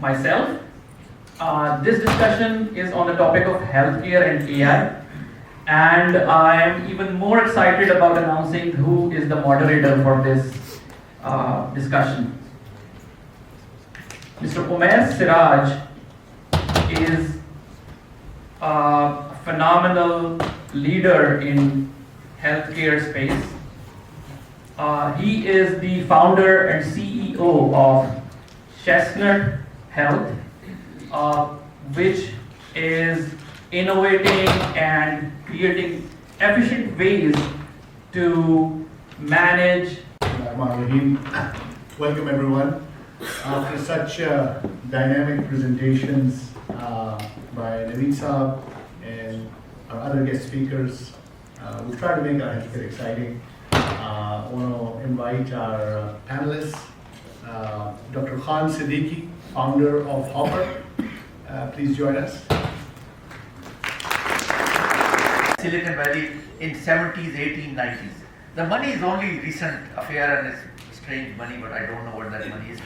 myself. This discussion is on the topic of healthcare and AI, and I am even more excited about announcing who is the moderator for this discussion. Mr. Umair Siraj is a phenomenal leader in healthcare space. He is the founder and CEO of Chestnut Health, which is innovating and creating efficient ways to manage. Welcome everyone. After such dynamic presentations by Naveed Saab and our other guest speakers, we'll try to make our healthcare exciting. I want to invite our panelists, Dr. Khan Siddiqui, founder of Hopper. Please join us. Silicon Valley in 70s, 18, 90s. The money is only recent affair and it's strange money, but I don't know what that money is.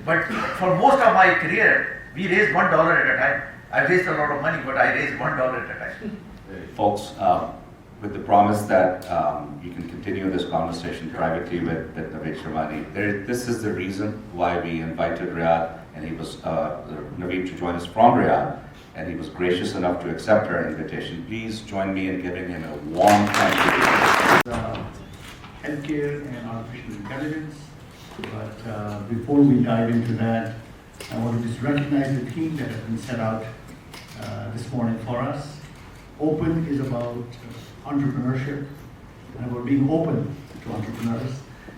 But for most of my career, we raised $1 at a time. I raised a lot of money, but I raised $1 at a time. Folks, with the promise that you can continue this conversation privately with Naveed Sharmani. This is the reason why we invited Riyadh, and he was Naveed to join us from Riyadh, and he was gracious enough to accept our invitation. Please join me in giving him a warm thank you. Healthcare and artificial intelligence. But before we dive into that, I want to just recognize the team that has been set out this morning for us. Open is about entrepreneurship and about being open to entrepreneurs.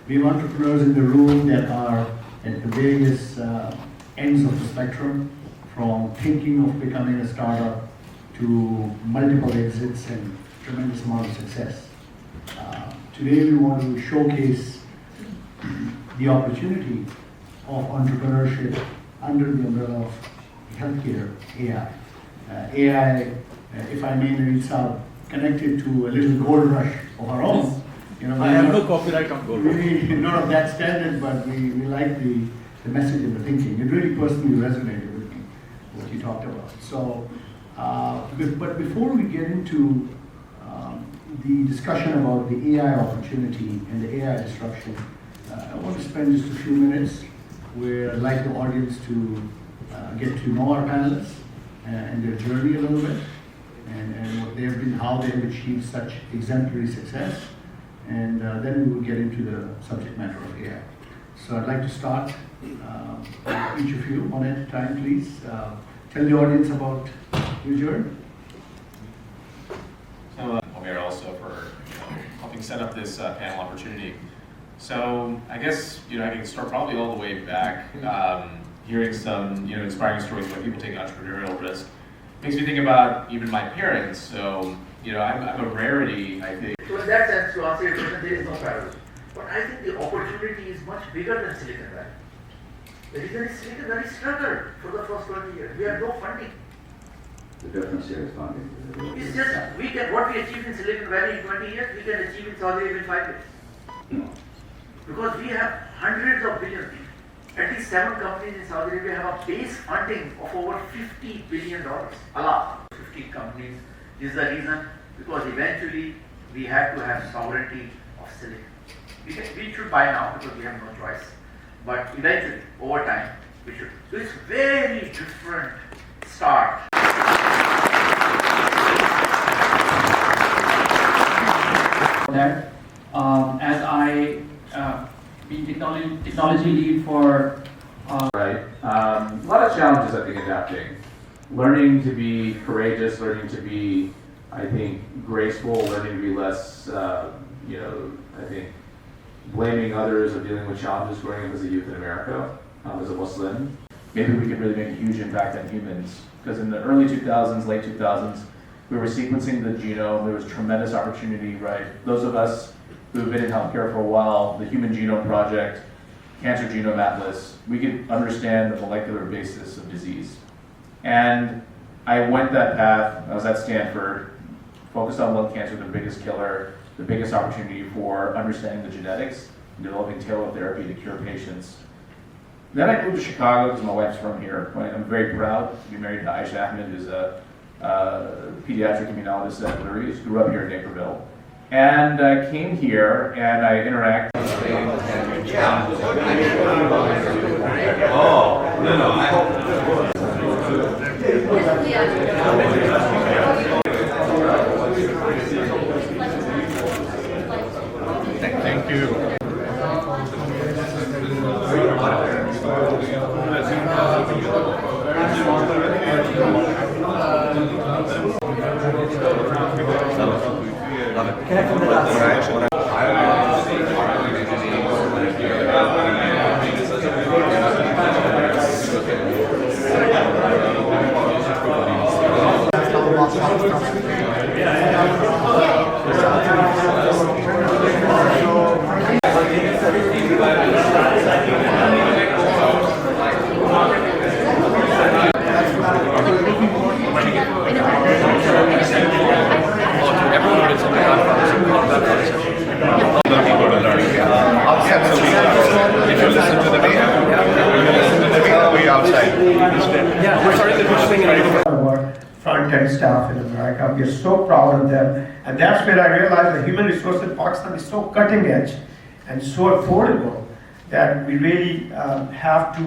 We have entrepreneurs in the room that are at the various ends of the spectrum, from thinking of becoming a startup to multiple exits and tremendous amount of success. Today we want to showcase the opportunity of entrepreneurship under the umbrella of healthcare AI. AI, if I may, Naveed Saab, connected to a little gold rush of our own. I have no copyright on gold rush. Really not of that standard, but we like the message and the thinking. It really personally resonated with me, what you talked about. So, but before we get into the discussion about the AI opportunity and the AI disruption, I want to spend just a few minutes where I'd like the audience to get to know our panelists and their journey a little bit, and what they have been, how they have achieved such exemplary success, and then we will get into the subject matter of AI. So I'd like to start each of you one at a time, please. Tell the audience about your journey. So, Umair also for helping set up this panel opportunity. So I guess I can start probably all the way back, hearing some inspiring stories about people taking entrepreneurial risk. Makes me think about even my parents. So I'm a rarity, I think. So in that sense, to answer your question, there is no parallel. But I think the opportunity is much bigger than Silicon Valley. The reason is Silicon Valley struggled for the first 20 years. We have no funding. The difference here is funding. It's just what we achieved in Silicon Valley in 20 years, we can achieve in Saudi Arabia in 5 years. Because we have hundreds of billions. At least 7 companies in Saudi Arabia have a base funding of over $50 billion. Allah, 50 companies. This is the reason, because eventually we have to have sovereignty of silicon. We should buy now because we have no choice. But eventually, over time, we should. So it's very different start. That as I be technology lead for Right. A lot of challenges, I think, adapting. Learning to be courageous, learning to be, I think, graceful, learning to be less, I think, blaming others or dealing with challenges growing up as a youth in America, as a Muslim. Maybe we could really make a huge impact on humans. Because in the early 2000s, late 2000s, we were sequencing the genome. There was tremendous opportunity, right? Those of us who've been in healthcare for a while, the Human Genome Project, Cancer Genome Atlas, we could understand the molecular basis of disease. And I went that path. I was at Stanford, focused on lung cancer, the biggest killer, the biggest opportunity for understanding the genetics and developing tailored therapy to cure patients. Then I moved to Chicago because my wife's from here. I'm very proud to be married to Aisha Ahmed, who's a pediatric immunologist at Lurie, grew up here in Naperville. And I came here and I interacted. Thank you. Our front-end staff in America, we are so proud of them, and that's where I realized the human resource in Pakistan is so cutting edge and so affordable that we really have to,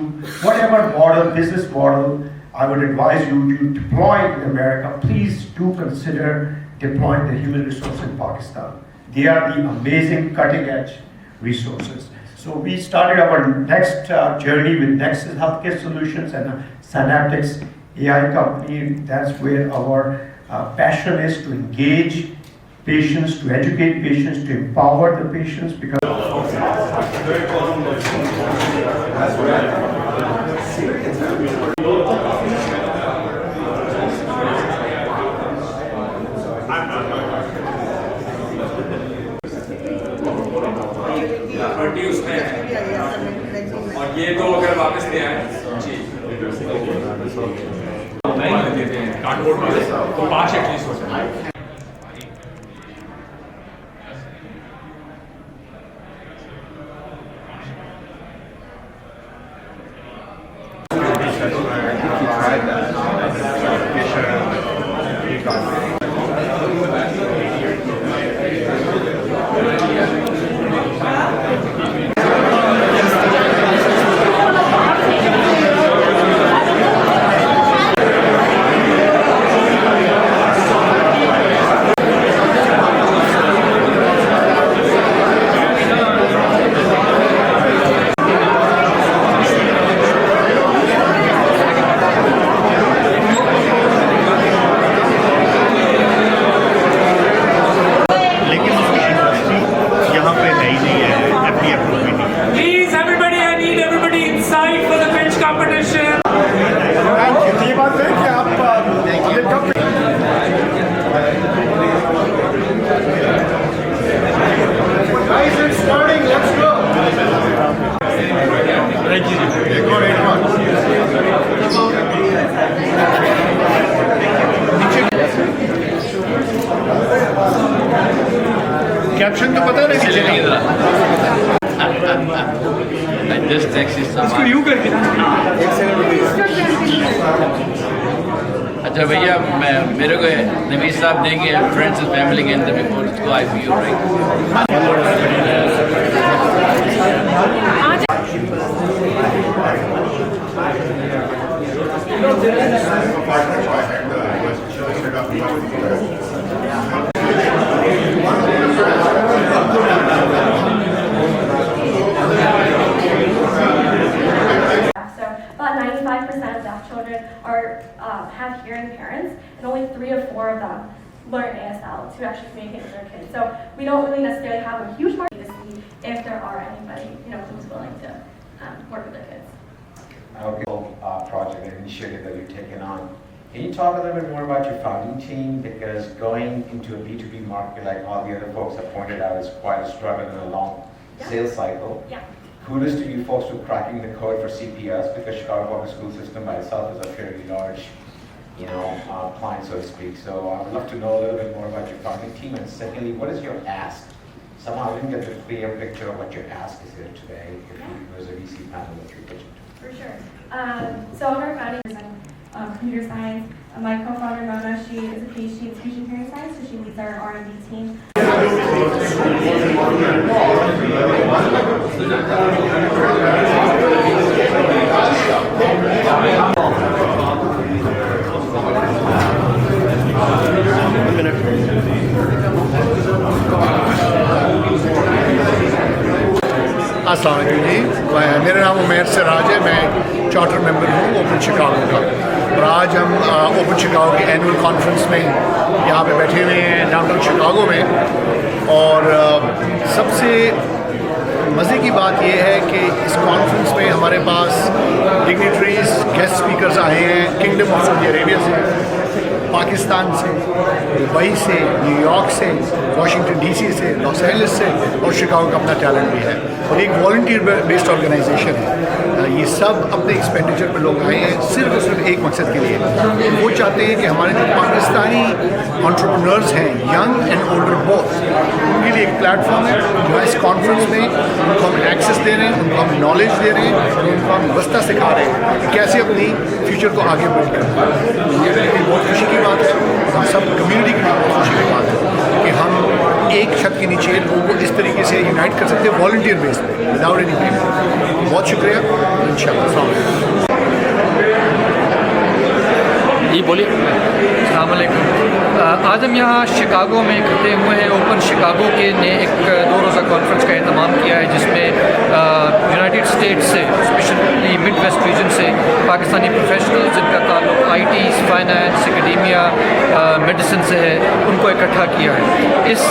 whatever model, business model, I would advise you to deploy in America, please do consider deploying the human resource in Pakistan. They are the amazing cutting edge resources. So we started our next journey with Nexus Healthcare Solutions and Synaptics AI company. That's where our passion is, to engage patients, to educate patients, to empower the patients, because और ये तो अगर वापस ले आए नहीं देते हैं कार्डबोर्ड वाले तो 5 एटलीस्ट हो जाए। कैप्शन तो पता नहीं चलेगा। इसको यूं करके अच्छा भैया मेरे को नवीद साहब देंगे फ्रेंड्स एंड फैमिली के अंदर बिफोर इसको आई फी you About 95% of deaf children have hearing parents, and only 3 or 4 of them learn ASL to actually communicate with their kids. So we don't really necessarily have a huge market to see if there are anybody, who's willing to work with their kids. Okay. Project and initiative that you've taken on. Can you talk a little bit more about your founding team? Because going into a B2B market, like all the other folks have pointed out, is quite a struggle and a long sales cycle. Yeah. Kudos to you folks for cracking the code for CPS, because Chicago Public School System by itself is a fairly large, client, so to speak. So I would love to know a little bit more about your founding team. And secondly, what is your ask? Somehow I didn't get the clear picture of what your ask is here today, if you was a VC panel that you're pitching to. For sure. So our founding is computer science. My co-founder Mona, she is a PhD in speech and hearing science, so she leads our R&D team. अस्सलाम वालेकुम जी, मेरा नाम उमैर सिराज है, मैं charter member हूँ open Chicago का। और आज हम ओपन शिकागो के एनुअल कॉन्फ्रेंस में यहाँ पे बैठे हुए हैं डाउनटाउन शिकागो में। और सबसे मज़े की बात यह है कि इस कॉन्फ्रेंस में हमारे पास डिग्निटरीज गेस्ट स्पीकर्स आए हैं किंगडम ऑफ सऊदी अरेबिया से, पाकिस्तान से, दुबई से, न्यूयॉर्क से, वाशिंगटन डीसी से, लॉस एंजलिस से, और शिकागो का अपना टैलेंट भी है। और एक वॉलंटियर बेस्ड ऑर्गेनाइजेशन है। ये सब अपने एक्सपेंडिचर पर लोग आए हैं सिर्फ और सिर्फ एक मकसद के लिए। वो चाहते हैं कि हमारे जो पाकिस्तानी एंटरप्रेन्योर्स हैं, यंग एंड ओल्डर बोथ, उनके लिए एक प्लेटफॉर्म है जो इस कॉन्फ्रेंस में उनको हम एक्सेस दे रहे हैं, उनको हम नॉलेज दे रहे हैं, और उनको हम रास्ता सिखा रहे हैं कि कैसे अपनी फ्यूचर को आगे बिल्ड करना है। ये बहुत खुशी की बात है, हम सब कम्युनिटी की बहुत खुशी की बात है कि हम एक छत के नीचे लोगों को इस तरीके से यूनाइट कर सकते हैं वॉलंटियर बेस पे विदाउट एनी पेमेंट। बहुत शुक्रिया, इंशाअल्लाह। जी बोलिए। अस्सलाम वालेकुम। आज हम यहाँ शिकागो में इकट्ठे हुए हैं। ओपन शिकागो के ने एक 2 रोज़ा कॉन्फ्रेंस का एहतमाम किया है, जिसमें यूनाइटेड स्टेट्स से, स्पेशली मिड वेस्ट रीजन से पाकिस्तानी प्रोफेशनल्स जिनका ताल्लुक IT, फाइनेंस, एकेडेमिया, मेडिसिन से है, उनको इकट्ठा किया है इस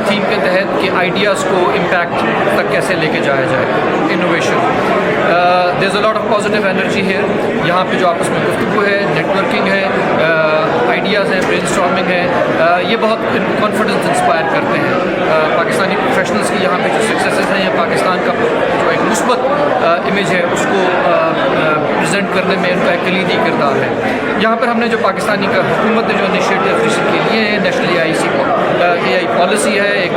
थीम के तहत कि आइडियाज़ को इम्पैक्ट तक कैसे लेके जाया जाए, innovation. There is a lot of positive energy here. यहाँ पे जो आपस में गुफ्तगू है, नेटवर्किंग है, आइडियाज़ हैं, ब्रेनस्टॉर्मिंग है, ये बहुत कॉन्फिडेंस इंस्पायर करते हैं। पाकिस्तानी प्रोफेशनल्स की यहाँ पे जो सक्सेसेस हैं, या पाकिस्तान का जो एक मुस्बत इमेज है उसको प्रेजेंट करने में उनका एक कलीदी किरदार है। यहाँ पर हमने जो पाकिस्तानी का हुकूमत ने जो इनिशिएटिव रिसेंटली लिए हैं, नेशनल AI पॉलिसी है, एक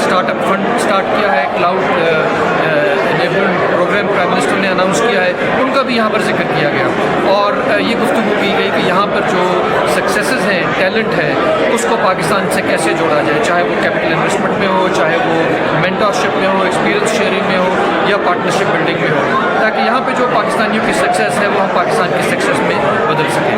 स्टार्टअप फंड स्टार्ट किया है, cloud enabled program prime minister ने अनाउंस किया है, उनका भी यहाँ पर जिक्र किया गया। और ये गुफ्तगू की गई कि यहाँ पर जो सक्सेसेस हैं, टैलेंट है, उसको पाकिस्तान से कैसे जोड़ा जाए, चाहे वो कैपिटल इन्वेस्टमेंट में हो, चाहे वो मेंटरशिप में हो, एक्सपीरियंस शेयरिंग में हो, या पार्टनरशिप बिल्डिंग में हो, ताकि यहाँ पे जो पाकिस्तानियों की सक्सेस है वो हम पाकिस्तान की सक्सेस में बदल सकें।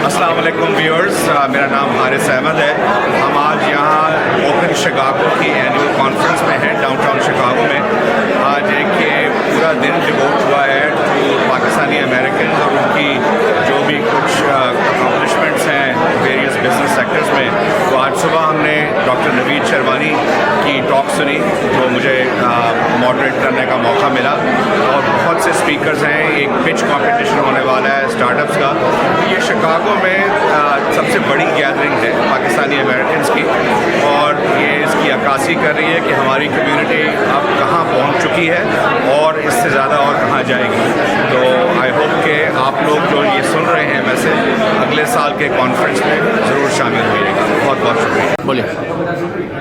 अस्सलाम वालेकुम व्यूअर्स, मेरा नाम हारिस अहमद है। हम आज यहाँ ओपन शिकागो की एनुअल कॉन्फ्रेंस में हैं डाउनटाउन शिकागो में। आज एक पूरा दिन डिवोट हुआ है टू पाकिस्तानी अमेरिकन और उनकी जो भी कुछ अकम्पलिशमेंट्स हैं वेरियस बिजनेस सेक्टर्स में। तो आज सुबह हमने डॉक्टर नवीद शर्वानी की टॉक सुनी, जो मुझे मॉडरेट करने का मौका मिला, और बहुत से स्पीकर्स हैं। एक पिच कॉम्पिटिशन होने वाला है स्टार्टअप्स का। ये शिकागो में सबसे बड़ी गैदरिंग है पाकिस्तानी अमेरिकन्स की, और ये इसकी अक्कासी कर रही है कि हमारी कम्युनिटी अब कहाँ पहुँच चुकी है और इससे ज़्यादा और कहाँ जाएगी। तो आई होप कि आप लोग जो ये सुन रहे हैं मैसेज, अगले साल के कॉन्फ्रेंस में ज़रूर शामिल होइएगा। बहुत बहुत शुक्रिया। बोलिए।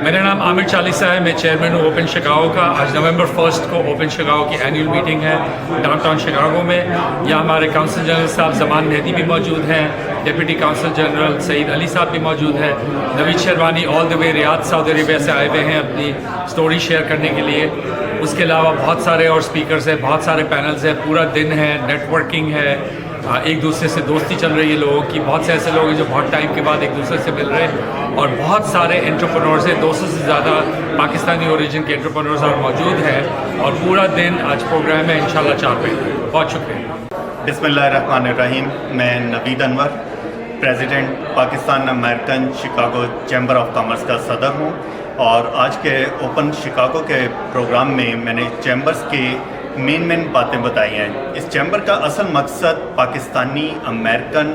मेरा नाम आमिर चालीसा है, मैं चेयरमैन हूँ ओपन शिकागो का। आज नवंबर 1 को ओपन शिकागो की एनुअल मीटिंग है डाउनटाउन शिकागो में। यहाँ हमारे काउंसिल जनरल साहब जमान मेहदी भी मौजूद हैं, deputy council general Syed Ali sahab भी मौजूद हैं, Naveed Sherwani all the way Riyadh Saudi Arabia से आए हुए हैं अपनी स्टोरी शेयर करने के लिए। उसके अलावा बहुत सारे और स्पीकर्स हैं, बहुत सारे पैनल्स हैं, पूरा दिन है, नेटवर्किंग है, एक दूसरे से दोस्ती चल रही है लोगों की। बहुत से ऐसे लोग हैं जो बहुत टाइम के बाद एक दूसरे से मिल रहे हैं, और बहुत सारे एंटरप्रेन्योर्स हैं, 200 से ज़्यादा पाकिस्तानी ओरिजिन के एंटरप्रेन्योर्स और मौजूद हैं। और पूरा दिन आज प्रोग्राम है इंशाल्लाह 4 पे। बहुत शुक्रिया। बिस्मिल्लाहिर्रहमानिर्रहीम। मैं Naveed Anwar, president Pakistan American Chicago chamber of commerce का सदर हूँ, और आज के ओपन शिकागो के प्रोग्राम में मैंने चैम्बर्स के मेन बातें बताई हैं। इस चैम्बर का असल मकसद पाकिस्तानी अमेरिकन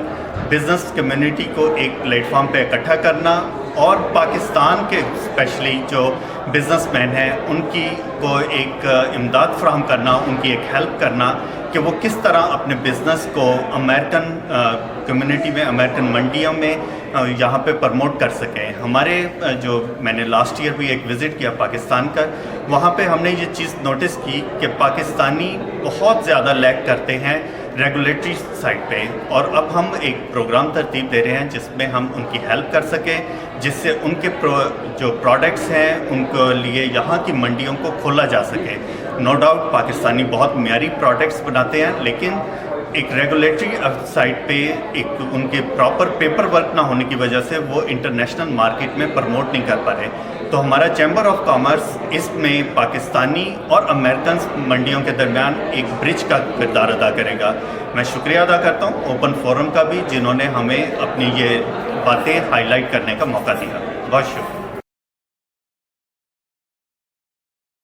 बिज़नेस कम्युनिटी को एक प्लेटफॉर्म पे इकट्ठा करना, और पाकिस्तान के स्पेशली जो बिज़नेसमैन हैं उनकी को एक इमदाद फराहम करना, उनकी एक हेल्प करना कि वो किस तरह अपने बिज़नेस को अमेरिकन कम्युनिटी में, अमेरिकन मंडियों में यहाँ पे प्रमोट कर सकें। हमारे जो मैंने लास्ट ईयर भी एक विज़िट किया पाकिस्तान का, वहाँ पे हमने ये चीज़ नोटिस की कि पाकिस्तानी बहुत ज़्यादा लैग करते हैं रेगुलेटरी साइड पे, और अब हम एक प्रोग्राम तरतीब दे रहे हैं जिसमें हम उनकी हेल्प कर सकें, जिससे उनके जो प्रोडक्ट्स हैं उनको लिए यहाँ की मंडियों को खोला जा सके। नो डाउट पाकिस्तानी बहुत म्यारी प्रोडक्ट्स बनाते हैं, लेकिन एक रेगुलेटरी साइड पे एक उनके प्रॉपर पेपर वर्क ना होने की वजह से वो इंटरनेशनल मार्केट में प्रमोट नहीं कर पा रहे। तो हमारा चैम्बर ऑफ कॉमर्स इसमें पाकिस्तानी और अमेरिकन मंडियों के दरमियान एक ब्रिज का किरदार अदा करेगा। मैं शुक्रिया अदा करता हूँ ओपन फोरम का भी, जिन्होंने हमें अपनी ये बातें हाईलाइट करने का मौका दिया। बहुत शुक्रिया।